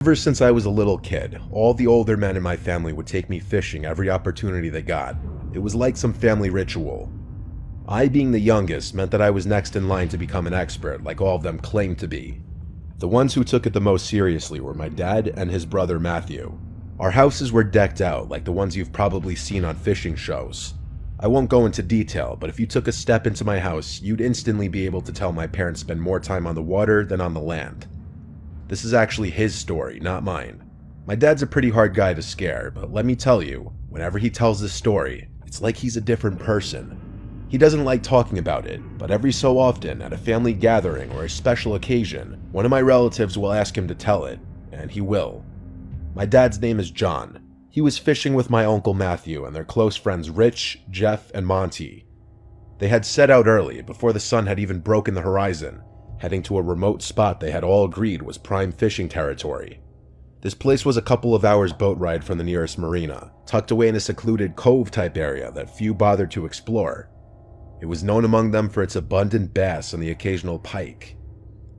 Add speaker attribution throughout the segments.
Speaker 1: Ever since I was a little kid, all the older men in my family would take me fishing every opportunity they got. It was like some family ritual. I, being the youngest, meant that I was next in line to become an expert, like all of them claimed to be. The ones who took it the most seriously were my dad and his brother Matthew. Our houses were decked out like the ones you've probably seen on fishing shows. I won't go into detail, but if you took a step into my house, you'd instantly be able to tell my parents spend more time on the water than on the land. This is actually his story, not mine. My dad's a pretty hard guy to scare, but let me tell you, whenever he tells this story, it's like he's a different person. He doesn't like talking about it, but every so often, at a family gathering or a special occasion, one of my relatives will ask him to tell it, and he will. My dad's name is John. He was fishing with my uncle Matthew and their close friends Rich, Jeff, and Monty. They had set out early, before the sun had even broken the horizon, heading to a remote spot they had all agreed was prime fishing territory. This place was a couple of hours boat ride from the nearest marina, tucked away in a secluded cove-type area that few bothered to explore. It was known among them for its abundant bass and the occasional pike.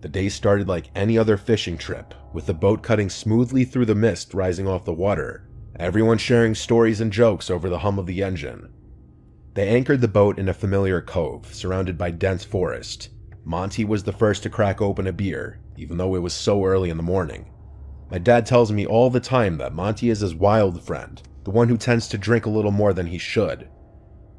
Speaker 1: The day started like any other fishing trip, with the boat cutting smoothly through the mist rising off the water, everyone sharing stories and jokes over the hum of the engine. They anchored the boat in a familiar cove, surrounded by dense forest. Monty was the first to crack open a beer, even though it was so early in the morning. My dad tells me all the time that Monty is his wild friend, the one who tends to drink a little more than he should.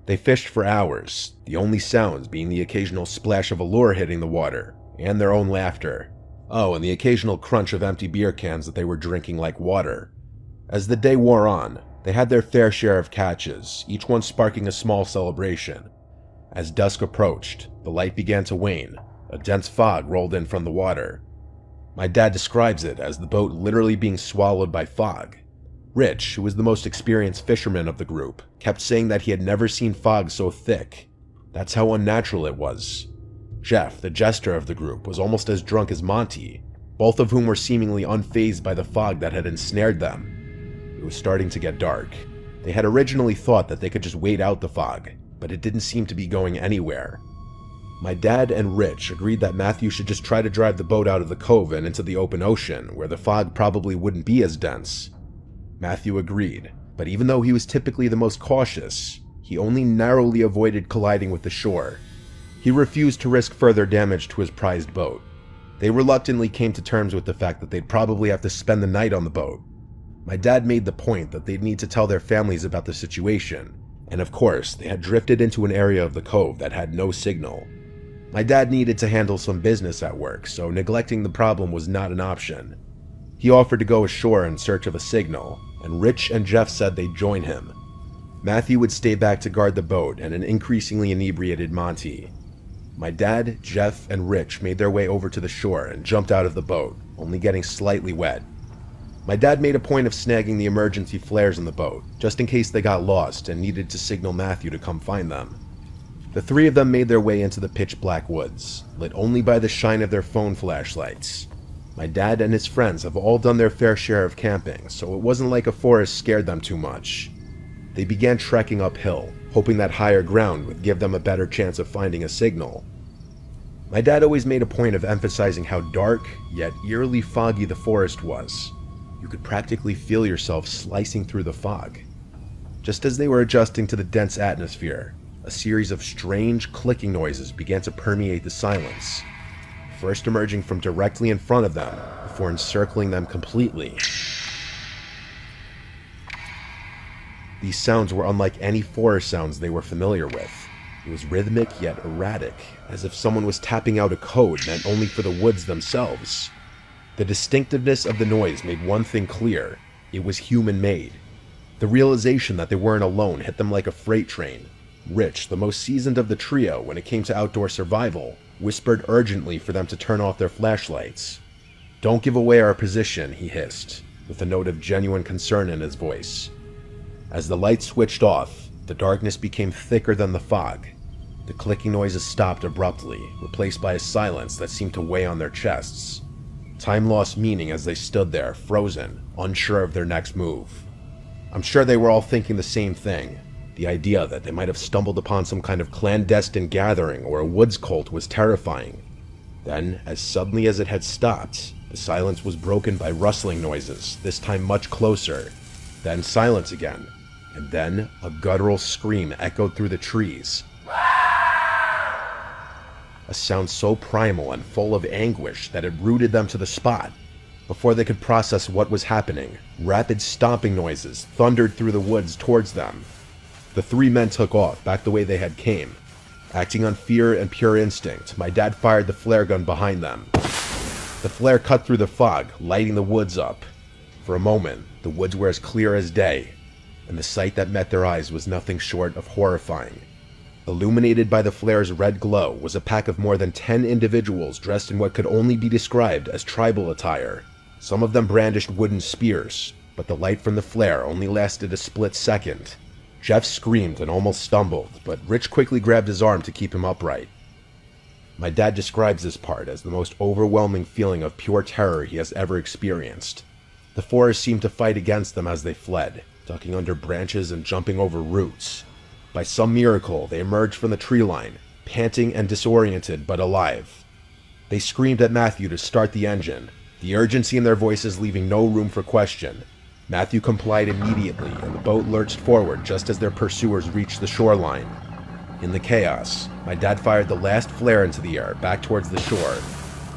Speaker 1: They fished for hours, the only sounds being the occasional splash of a lure hitting the water, and their own laughter. Oh, and the occasional crunch of empty beer cans that they were drinking like water. As the day wore on, they had their fair share of catches, each one sparking a small celebration. As dusk approached, the light began to wane. A dense fog rolled in from the water. My dad describes it as the boat literally being swallowed by fog. Rich, who was the most experienced fisherman of the group, kept saying that he had never seen fog so thick. That's how unnatural it was. Jeff, the jester of the group, was almost as drunk as Monty, both of whom were seemingly unfazed by the fog that had ensnared them. It was starting to get dark. They had originally thought that they could just wait out the fog, but it didn't seem to be going anywhere. My dad and Rich agreed that Matthew should just try to drive the boat out of the cove and into the open ocean, where the fog probably wouldn't be as dense. Matthew agreed, but even though he was typically the most cautious, he only narrowly avoided colliding with the shore. He refused to risk further damage to his prized boat. They reluctantly came to terms with the fact that they'd probably have to spend the night on the boat. My dad made the point that they'd need to tell their families about the situation, and of course, they had drifted into an area of the cove that had no signal. My dad needed to handle some business at work, so neglecting the problem was not an option. He offered to go ashore in search of a signal, and Rich and Jeff said they'd join him. Matthew would stay back to guard the boat and an increasingly inebriated Monty. My dad, Jeff, and Rich made their way over to the shore and jumped out of the boat, only getting slightly wet. My dad made a point of snagging the emergency flares in the boat, just in case they got lost and needed to signal Matthew to come find them. The three of them made their way into the pitch-black woods, lit only by the shine of their phone flashlights. My dad and his friends have all done their fair share of camping, so it wasn't like a forest scared them too much. They began trekking uphill, hoping that higher ground would give them a better chance of finding a signal. My dad always made a point of emphasizing how dark, yet eerily foggy the forest was. You could practically feel yourself slicing through the fog. Just as they were adjusting to the dense atmosphere, a series of strange clicking noises began to permeate the silence, first emerging from directly in front of them before encircling them completely. These sounds were unlike any forest sounds they were familiar with. It was rhythmic yet erratic, as if someone was tapping out a code meant only for the woods themselves. The distinctiveness of the noise made one thing clear: it was human-made. The realization that they weren't alone hit them like a freight train. Rich, the most seasoned of the trio when it came to outdoor survival, whispered urgently for them to turn off their flashlights. "Don't give away our position," he hissed, with a note of genuine concern in his voice. As the lights switched off, the darkness became thicker than the fog. The clicking noises stopped abruptly, replaced by a silence that seemed to weigh on their chests. Time lost meaning as they stood there, frozen, unsure of their next move. I'm sure they were all thinking the same thing. The idea that they might have stumbled upon some kind of clandestine gathering or a woods cult was terrifying. Then, as suddenly as it had stopped, The silence was broken by rustling noises, this time much closer. Then silence again, and then a guttural scream echoed through the trees. A sound so primal and full of anguish that it rooted them to the spot. Before they could process what was happening, rapid stomping noises thundered through the woods towards them. The three men took off back the way they had came. Acting on fear and pure instinct, my dad fired the flare gun behind them. The flare cut through the fog, lighting the woods up. For a moment, the woods were as clear as day, and the sight that met their eyes was nothing short of horrifying. Illuminated by the flare's red glow was a pack of more than 10 individuals dressed in what could only be described as tribal attire. Some of them brandished wooden spears, but the light from the flare only lasted a split second. Jeff screamed and almost stumbled, but Rich quickly grabbed his arm to keep him upright. My dad describes this part as the most overwhelming feeling of pure terror he has ever experienced. The forest seemed to fight against them as they fled, ducking under branches and jumping over roots. By some miracle, they emerged from the tree line, panting and disoriented but alive. They screamed at Matthew to start the engine, the urgency in their voices leaving no room for question. Matthew complied immediately, and the boat lurched forward just as their pursuers reached the shoreline. In the chaos, my dad fired the last flare into the air, back towards the shore.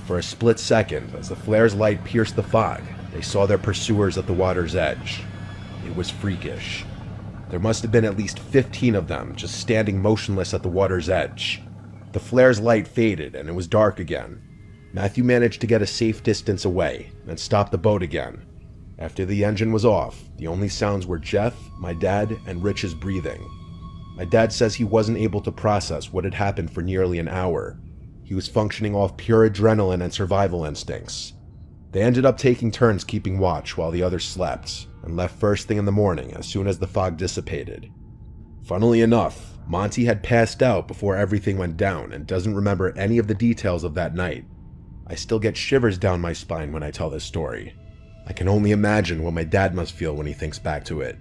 Speaker 1: For a split second, as the flare's light pierced the fog, they saw their pursuers at the water's edge. It was freakish. There must have been at least 15 of them, just standing motionless at the water's edge. The flare's light faded, and it was dark again. Matthew managed to get a safe distance away, and stop the boat again. After the engine was off, the only sounds were Jeff, my dad, and Rich's breathing. My dad says he wasn't able to process what had happened for nearly an hour. He was functioning off pure adrenaline and survival instincts. They ended up taking turns keeping watch while the others slept, and left first thing in the morning as soon as the fog dissipated. Funnily enough, Monty had passed out before everything went down and doesn't remember any of the details of that night. I still get shivers down my spine when I tell this story. I can only imagine what my dad must feel when he thinks back to it.